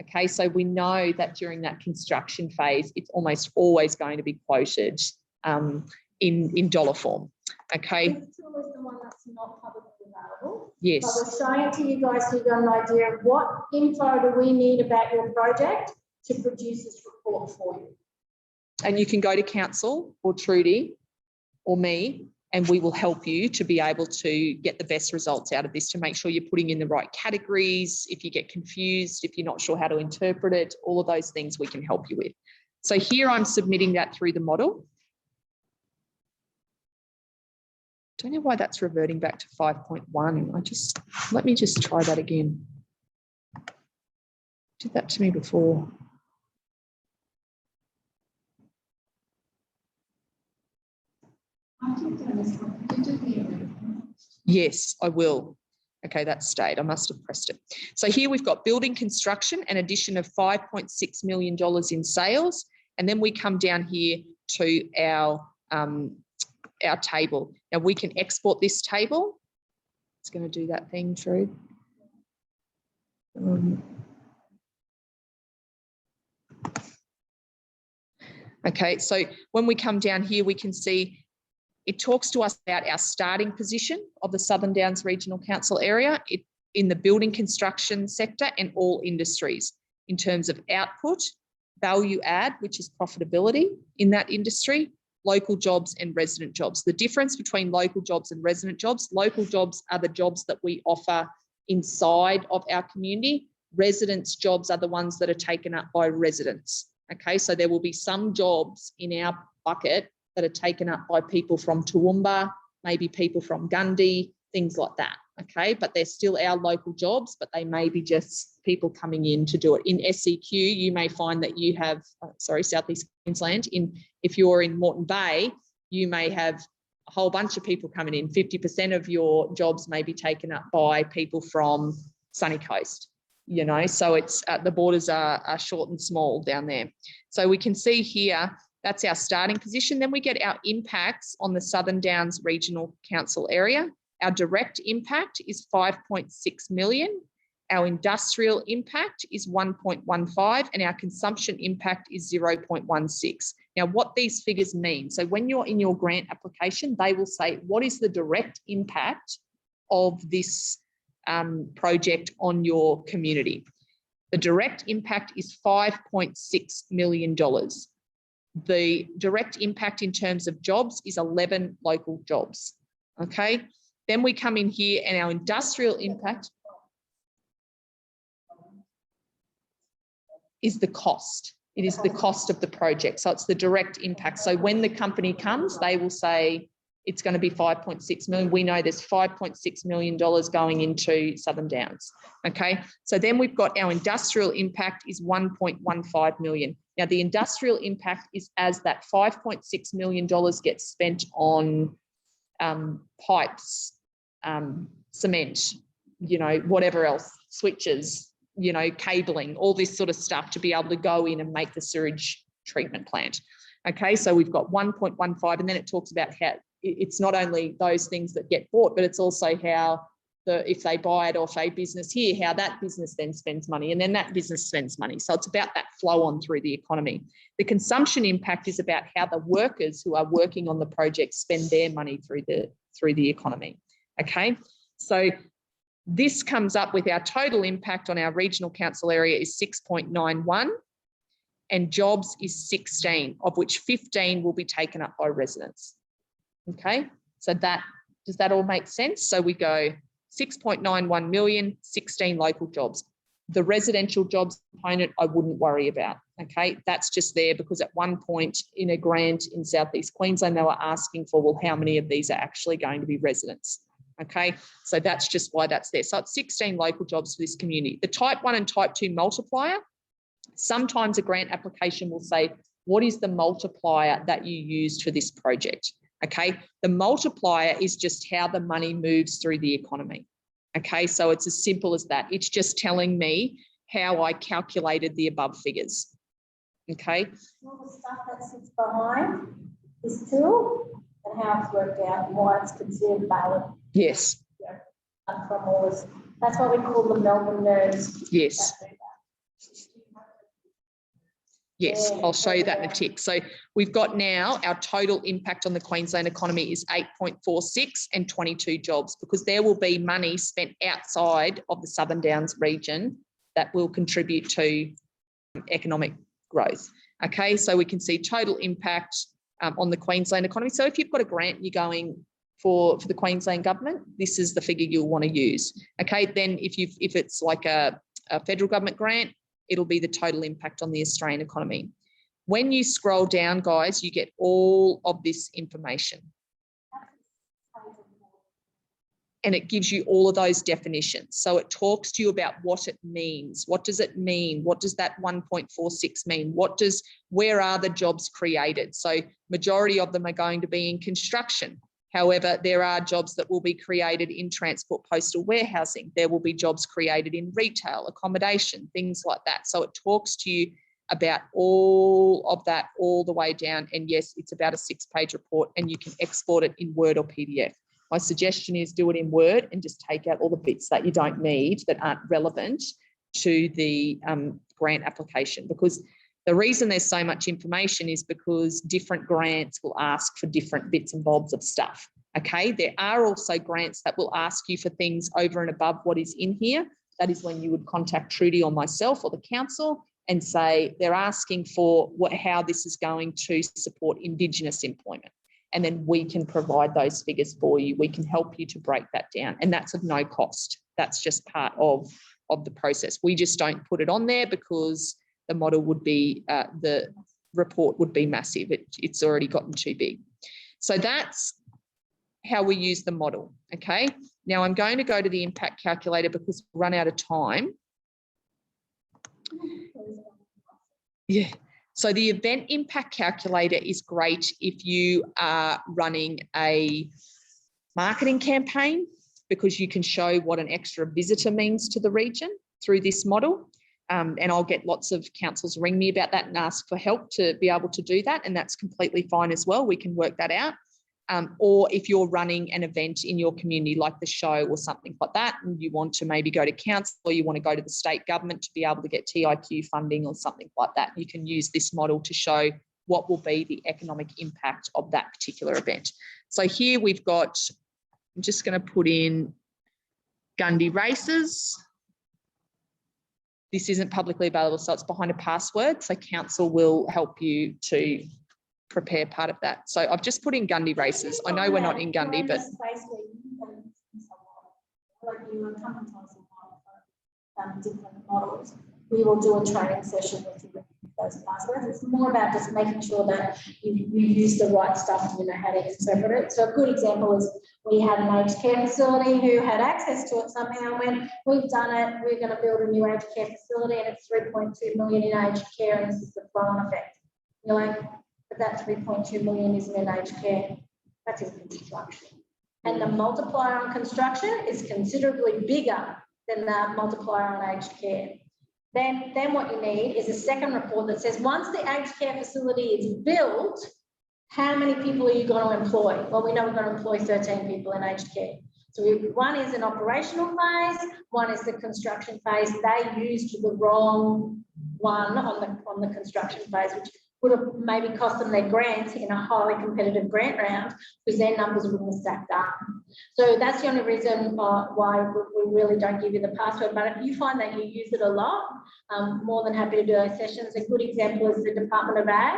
Okay, so we know that during that construction phase, it's almost always going to be quoted in dollar form. Okay. This tool is the one that's not publicly available. Yes. But we're showing it to you guys so you got an idea of what info do we need about your project to produce this report for you. And you can go to council or Trudy or me, and we will help you to be able to get the best results out of this, to make sure you're putting in the right categories. If you get confused, if you're not sure how to interpret it, all of those things we can help you with. So here I'm submitting that through the model. Don't know why that's reverting back to 5.1. Let me just try that again. Did that to me before. Yes, I will. Okay, that's stayed. I must have pressed it. So here we've got building construction, an addition of $5.6 million in sales. And then we come down here to our table. Now we can export this table. It's going to do that thing, True. Okay, so when we come down here, we can see it talks to us about our starting position of the Southern Downs Regional Council area in the building construction sector and all industries in terms of output, value add, which is profitability in that industry, local jobs and resident jobs. The difference between local jobs and resident jobs, local jobs are the jobs that we offer inside of our community. Residents' jobs are the ones that are taken up by residents. Okay, so there will be some jobs in our bucket that are taken up by people from Toowoomba, maybe people from Gundy, things like that. Okay, but they're still our local jobs, but they may be just people coming in to do it. In SEQ, you may find that you have, Southeast Queensland, if you're in Moreton Bay, you may have a whole bunch of people coming in. 50% of your jobs may be taken up by people from Sunny Coast, you know, so it's the borders are short and small down there. So we can see here, that's our starting position. Then we get our impacts on the Southern Downs Regional Council area. Our direct impact is 5.6 million. Our industrial impact is 1.15 and our consumption impact is 0.16. Now, what these figures mean, so when you're in your grant application, they will say, what is the direct impact of this project on your community? The direct impact is $5.6 million. The direct impact in terms of jobs is 11 local jobs. Okay, Then we come in here and our industrial impact is the cost. It is the cost of the project. So it's the direct impact. So when the company comes, they will say it's going to be 5.6 million. We know there's $5.6 million going into Southern Downs. Okay. So then we've got our industrial impact is 1.15 million. Now the industrial impact is as that $5.6 million gets spent on pipes, cement, you know, whatever else, switches, you know, cabling, all this sort of stuff to be able to go in and make the sewage treatment plant. Okay, so we've got 1.15, and then it talks about how it's not only those things that get bought, but it's also how if they buy it off a business here, how that business then spends money, and then that business spends money. So it's about that flow on through the economy. The consumption impact is about how the workers who are working on the project spend their money through the economy. Okay, so this comes up with our total impact on our regional council area is 6.91 and jobs is 16, of which 15 will be taken up by residents. Okay, so does that all make sense? So we go 6.91 million, 16 local jobs. The residential jobs component, I wouldn't worry about. Okay, that's just there because at one point in a grant in Southeast Queensland, they were asking for, well, how many of these are actually going to be residents? Okay, so that's just why that's there. So it's 16 local jobs for this community. The type 1 and type 2 multiplier, sometimes a grant application will say, what is the multiplier that you used for this project? Okay, the multiplier is just how the money moves through the economy. Okay, so it's as simple as that. It's just telling me how I calculated the above figures. Okay. All the stuff that sits behind this tool and how it's worked out and why it's considered valid. Yes. Yeah, from all this. That's what we call the Melbourne nerds. Yes. Yes, I'll show you that in a tick. So we've got now our total impact on the Queensland economy is 8.46 and 22 jobs, because there will be money spent outside of the Southern Downs region that will contribute to economic growth. Okay, so we can see total impact on the Queensland economy. So if you've got a grant you're going for the Queensland government, this is the figure you'll want to use. Okay, then if it's like a federal government grant, it'll be the total impact on the Australian economy. When you scroll down, guys, you get all of this information. And it gives you all of those definitions. So it talks to you about what it means. What does it mean? What does that 1.46 mean? Where are the jobs created? So majority of them are going to be in construction. However, there are jobs that will be created in transport, postal, warehousing. There will be jobs created in retail, accommodation, things like that. So it talks to you about all of that all the way down. And yes, it's about a 6-page report and you can export it in Word or PDF. My suggestion is do it in Word and just take out all the bits that you don't need, that aren't relevant to the grant application, because the reason there's so much information is because different grants will ask for different bits and bobs of stuff. Okay, there are also grants that will ask you for things over and above what is in here. That is when you would contact Trudy or myself or the council and say they're asking for how this is going to support Indigenous employment. And then we can provide those figures for you. We can help you to break that down. And that's of no cost. That's just part of the process. We just don't put it on there because the model would be, the report would be massive. It's already gotten too big. So that's how we use the model, okay? Now I'm going to go to the impact calculator because we've run out of time. Yeah, so the event impact calculator is great if you are running a marketing campaign, because you can show what an extra visitor means to the region through this model. And I'll get lots of councils ring me about that and ask for help to be able to do that. And that's completely fine as well. We can work that out. Or if you're running an event in your community, like the show or something like that, and you want to maybe go to council or you want to go to the state government to be able to get TIQ funding or something like that, you can use this model to show what will be the economic impact of that particular event. So here we've got, I'm just going to put in Gundy races. This isn't publicly available, so it's behind a password. So council will help you to prepare part of that. So I've just put in Gundy races. I know we're not in Gundy, but like you and companies different models, we will do a training session with you with those passwords. It's more about just making sure that you use the right stuff and you know how to interpret it. So a good example is we had an aged care facility who had access to it somehow. When we've done it, we're going to build a new aged care facility and it's 3.2 million in aged care, and this is the flow-on effect. You're like, but that 3.2 million isn't in aged care, that's in construction. And the multiplier on construction is considerably bigger than the multiplier on aged care. Then what you need is a second report that says once the aged care facility is built, how many people are you going to employ? Well, we know we're going to employ 13 people in aged care. So one is an operational phase, one is the construction phase. They used the wrong one on the construction phase, which would have maybe cost them their grants in a highly competitive grant round because their numbers wouldn't have stacked up. So that's the only reason why we really don't give you the password. But if you find that you use it a lot, I'm more than happy to do those sessions. A good example is the Department of Ag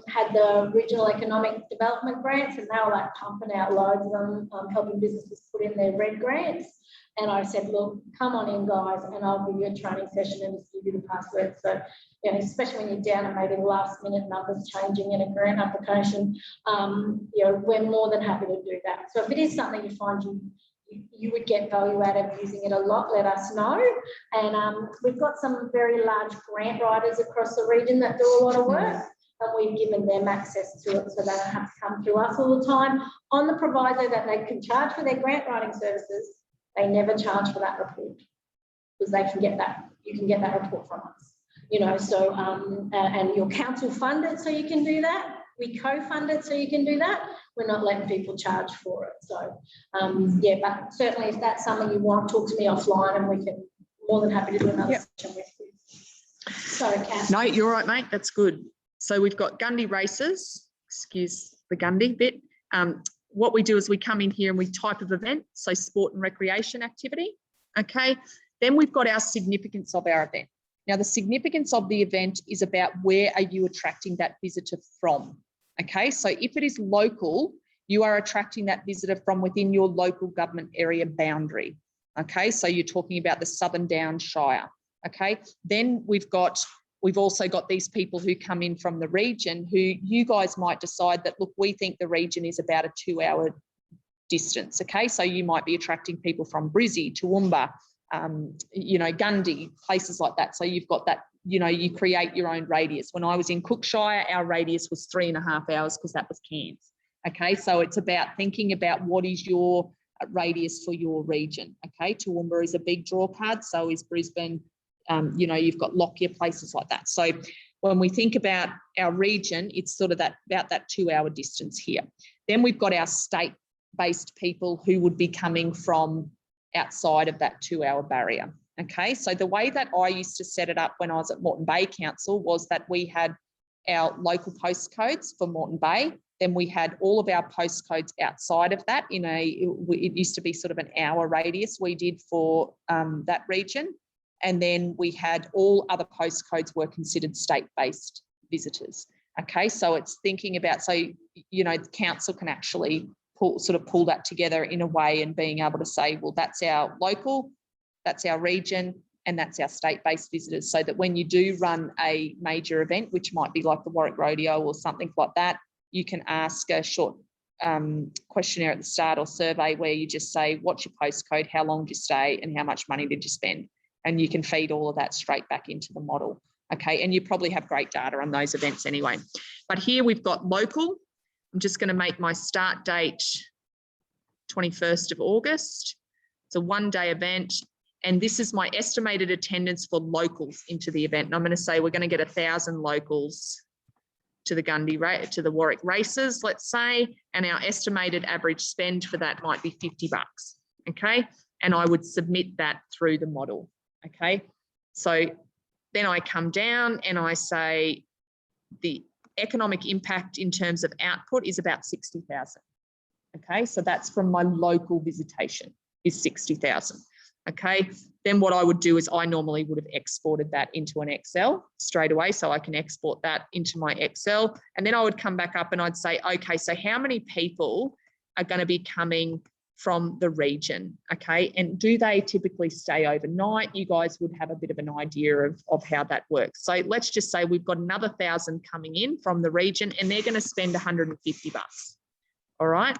had the regional economic development grants, and they were like pumping out loads of them, helping businesses put in their red grants. And I said, look, come on in, guys, and I'll give you a training session and just give you the password. So, you know, especially when you're down and maybe the last minute numbers changing in a grant application, you know, we're more than happy to do that. So if it is something you find you would get value out of using it a lot, let us know. And we've got some very large grant writers across the region that do a lot of work. And we've given them access to it so they don't have to come through us all the time on the proviso that they can charge for their grant writing services. They never charge for that report because they can get that, you can get that report from us, you know, so, and your council fund it so you can do that. We co-fund it so you can do that. We're not letting people charge for it. So, yeah, but certainly if that's something you want, talk to me offline and we can, more than happy to do another session with you. Sorry, Kath. No, you're right, mate. That's good. So we've got Gundy races, excuse the Gundy bit. What we do is we come in here and we type of event, so sport and recreation activity, okay? Then we've got our significance of our event. Now, the significance of the event is about where are you attracting that visitor from, okay? So if it is local, you are attracting that visitor from within your local government area boundary, okay? So you're talking about the Southern Downs Shire, okay? Then we've also got these people who come in from the region who you guys might decide that, look, we think the region is about a 2-hour distance, okay? So you might be attracting people from Brizzy, Toowoomba, you know, Gundy, places like that. So you've got that, you know, you create your own radius. When I was in Cookshire, our radius was 3.5 hours because that was Cairns, okay? So it's about thinking about what is your radius for your region, okay? Toowoomba is a big draw card, so is Brisbane. You know, you've got Lockyer, places like that. So when we think about our region, it's sort of that about that 2-hour distance here. Then we've got our state-based people who would be coming from outside of that 2-hour barrier. Okay, so the way that I used to set it up when I was at Moreton Bay Council was that we had our local postcodes for Moreton Bay. Then we had all of our postcodes outside of that it used to be sort of an hour radius we did for that region. And then we had all other postcodes were considered state-based visitors. Okay, so it's thinking about, so, you know, the council can actually pull that together in a way and being able to say, well, that's our local, that's our region, and that's our state-based visitors, so that when you do run a major event, which might be like the Warwick Rodeo or something like that, you can ask a short questionnaire at the start or survey where you just say, what's your postcode, how long did you stay, and how much money did you spend? And you can feed all of that straight back into the model. Okay, and you probably have great data on those events anyway. But here we've got local. I'm just going to make my start date 21st of August. It's a 1-day event. And this is my estimated attendance for locals into the event. And I'm going to say we're going to get 1,000 locals to the Warwick races, let's say, and our estimated average spend for that might be $50. Okay, and I would submit that through the model. Okay, so then I come down and I say the economic impact in terms of output is about 60,000. Okay, so that's from my local visitation is 60,000. Okay, then what I would do is I normally would have exported that into an Excel straight away, so I can export that into my Excel, and then I would come back up and I'd say, okay, so how many people are going to be coming from the region, okay? And do they typically stay overnight? You guys would have a bit of an idea of how that works. So let's just say we've got another 1,000 coming in from the region and they're going to spend 150 bucks, all right?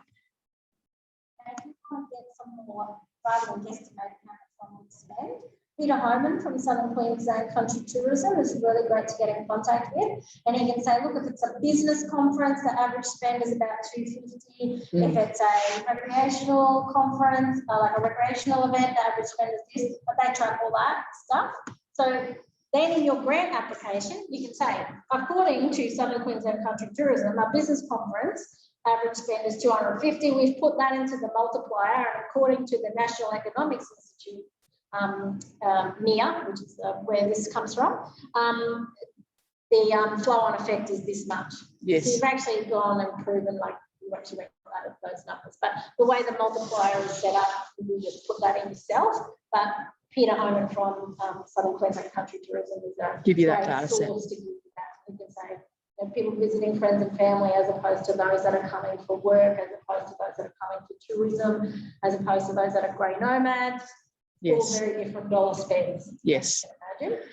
And if you want to get some more, rather than guesstimate how much one would spend, Peter Homan from Southern Queensland Country Tourism is really great to get in contact with. And he can say, look, if it's a business conference, the average spend is about $250. If it's a recreational conference, like a recreational event, the average spend is this, but they track all that stuff. So then in your grant application, you can say, according to Southern Queensland Country Tourism, a business conference, average spend is $250. We've put that into the multiplier, and according to the National Economics Institute, NIA, which is where this comes from, the flow-on effect is this much. Yes. So you've actually gone and proven, like, you actually went out of those numbers. But the way the multiplier is set up, you just put that in yourself. But Peter Homan from Southern Queensland Country Tourism is a give you that great data set. source to give you that. You can say, you know, people visiting friends and family, as opposed to those that are coming for work, as opposed to those that are coming for tourism, as opposed to those that are grey nomads. Yes. All very different dollar spends. Yes. I can imagine.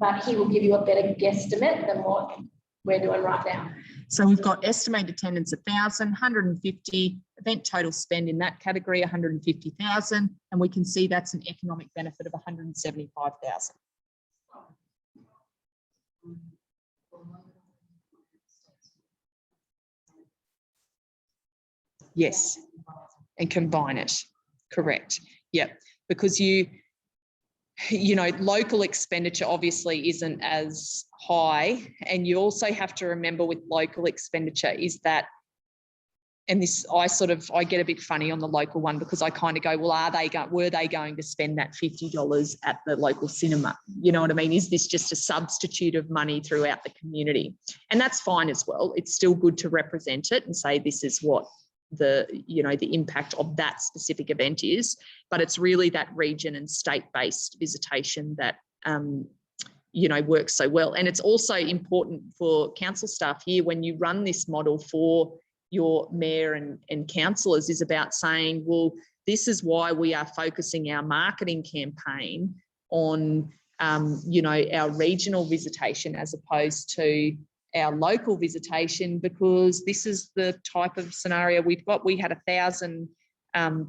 But he will give you a better guesstimate than what we're doing right now. So we've got estimated attendance 1,000, 150, event total spend in that category 150,000, and we can see that's an economic benefit of 175,000. Yes, and combine it. Correct. Yep. Because you know, local expenditure obviously isn't as high. And you also have to remember with local expenditure is that, and this, I get a bit funny on the local one because I kind of go, well, were they going to spend that $50 at the local cinema? You know what I mean? Is this just a substitute of money throughout the community? And that's fine as well. It's still good to represent it and say this is what the impact of that specific event is, but it's really that region and state-based visitation that works so well. And it's also important for council staff here when you run this model for your mayor and councillors is about saying, well, this is why we are focusing our marketing campaign on our regional visitation as opposed to our local visitation, because this is the type of scenario we've got. We had 1,000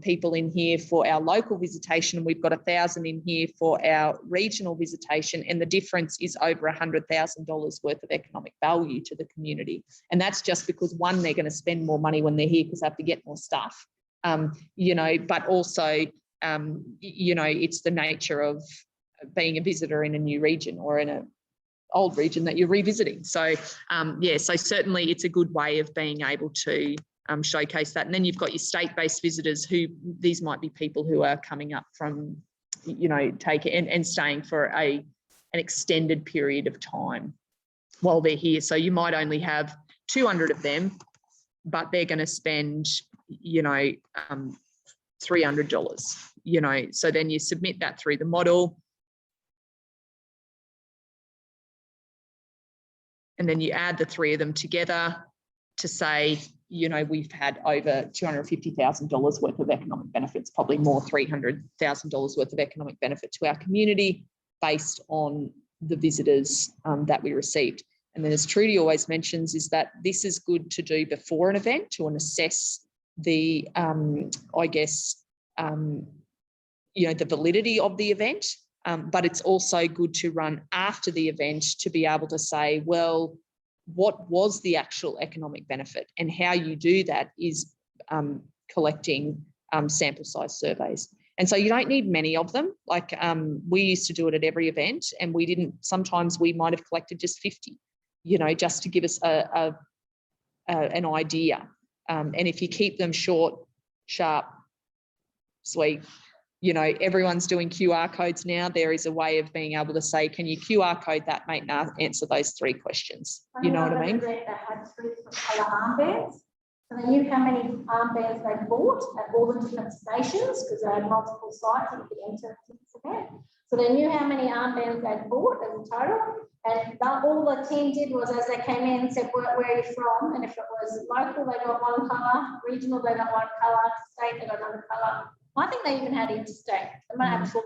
people in here for our local visitation. We've got 1,000 in here for our regional visitation, and the difference is over $100,000 worth of economic value to the community. And that's just because, one, they're going to spend more money when they're here because they have to get more stuff, but also, it's the nature of being a visitor in a new region or in an old region that you're revisiting. So, so certainly it's a good way of being able to showcase that. And then you've got your state-based visitors who, these might be people who are coming up from, and staying for an extended period of time while they're here. So you might only have 200 of them, but they're going to spend, $300, so then you submit that through the model. And then you add the three of them together to say, we've had over $250,000 worth of economic benefits, probably more, $300,000 worth of economic benefit to our community based on the visitors that we received. And then, as Trudy always mentions, is that this is good to do before an event to assess the, the validity of the event. But it's also good to run after the event to be able to say, well, what was the actual economic benefit? And how you do that is collecting sample size surveys. And so you don't need many of them. Like we used to do it at every event, and sometimes we might have collected just 50, just to give us an idea. And if you keep them short, sharp, sweet, everyone's doing QR codes now. There is a way of being able to say, can you QR code that, mate, and answer those 3 questions? You know what I mean? They had 3 different colour armbands. So they knew how many armbands they bought at all the different stations, because they had multiple sites and you could enter this event. So they knew how many armbands they'd bought as a total. And all the team did was, as they came in and said, where are you from? And if it was local, they got one colour, regional, they got one colour, state, they got another colour. I think they even had interstate, they might have 4.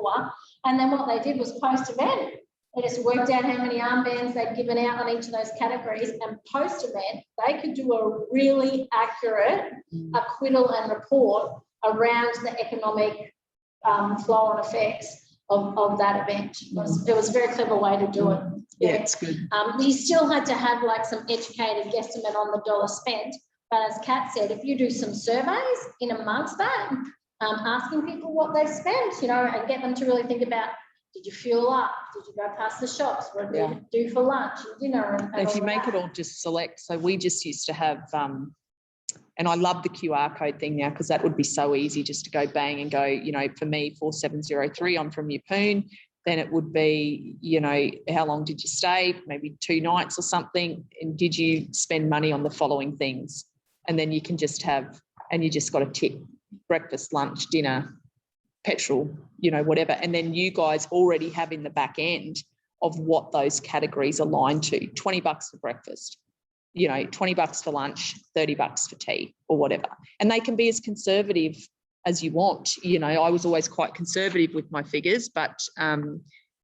And then what they did was post-event. They just worked out how many armbands they'd given out on each of those categories, and post-event, they could do a really accurate acquittal and report around the economic flow and effects of that event. It was a very clever way to do it. Yeah, it's good. You still had to have like some educated guesstimate on the dollar spent, but as Kat said, if you do some surveys in amongst that, asking people what they've spent, you know, and get them to really think about, did you fuel up? Did you go past the shops? What did you do for lunch and dinner? And if you make it all just select, so we just used to have, and I love the QR code thing now because that would be so easy just to go bang and go, you know, for me, 4703, I'm from Yeppoon. Then it would be, you know, how long did you stay? Maybe 2 nights or something. And did you spend money on the following things? And then you can just have, and you just got to tick breakfast, lunch, dinner, petrol, you know, whatever. And then you guys already have in the back end of what those categories align to. $20 for breakfast, you know, $20 for lunch, $30 for tea or whatever. And they can be as conservative as you want. You know, I was always quite conservative with my figures, but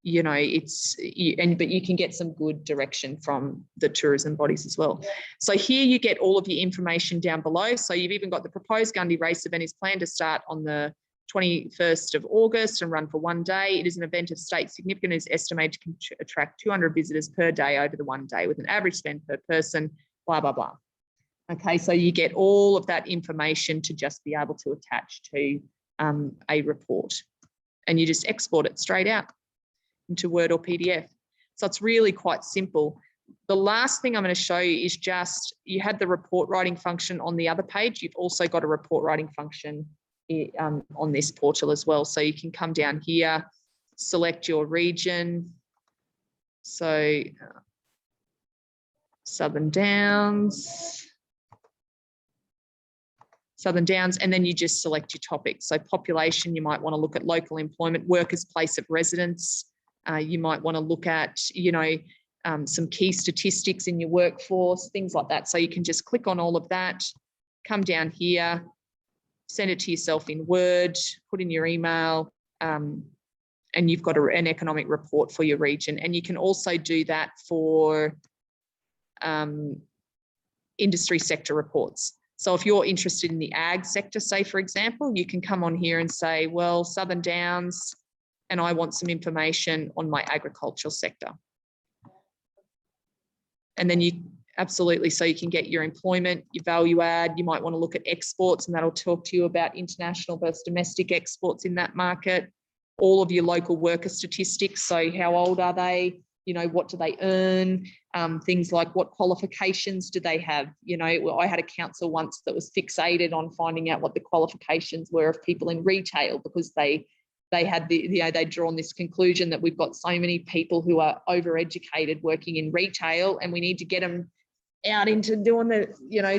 you know, but you can get some good direction from the tourism bodies as well. So here you get all of your information down below. So you've even got the proposed Gundy race event is planned to start on the 21st of August and run for 1 day. It is an event of state significance, is estimated to attract 200 visitors per day over the 1 day with an average spend per person, blah, blah, blah. Okay, so you get all of that information to just be able to attach to a report, and you just export it straight out into Word or PDF. So it's really quite simple. The last thing I'm going to show you is just, you had the report writing function on the other page. You've also got a report writing function on this portal as well. So you can come down here, select your region. So Southern Downs, and then you just select your topic. So population, you might want to look at local employment, workers' place of residence. You might want to look at, you know, some key statistics in your workforce, things like that. So you can just click on all of that, come down here, send it to yourself in Word, put in your email, and you've got an economic report for your region. And you can also do that for industry sector reports. So if you're interested in the ag sector, say, for example, you can come on here and say, well, Southern Downs, and I want some information on my agricultural sector. And then you absolutely, so you can get your employment, your value add. You might want to look at exports, and that'll talk to you about international versus domestic exports in that market. All of your local worker statistics. So how old are they? You know, what do they earn? Things like what qualifications do they have? You know, I had a council once that was fixated on finding out what the qualifications were of people in retail, because they had the, you know, they'd drawn this conclusion that we've got so many people who are overeducated working in retail, and we need to get them out into doing the, you know,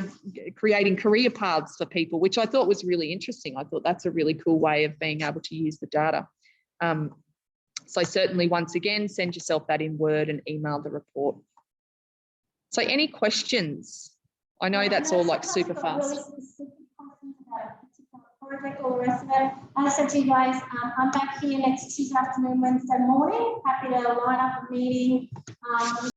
creating career paths for people, which I thought was really interesting. I thought that's a really cool way of being able to use the data. So certainly, once again, send yourself that in Word and email the report. So any questions? I know that's all like super fast. Really specific questions about a particular project or the rest of it. I said to you guys, I'm back here next Tuesday afternoon, Wednesday morning. Happy to line up a meeting.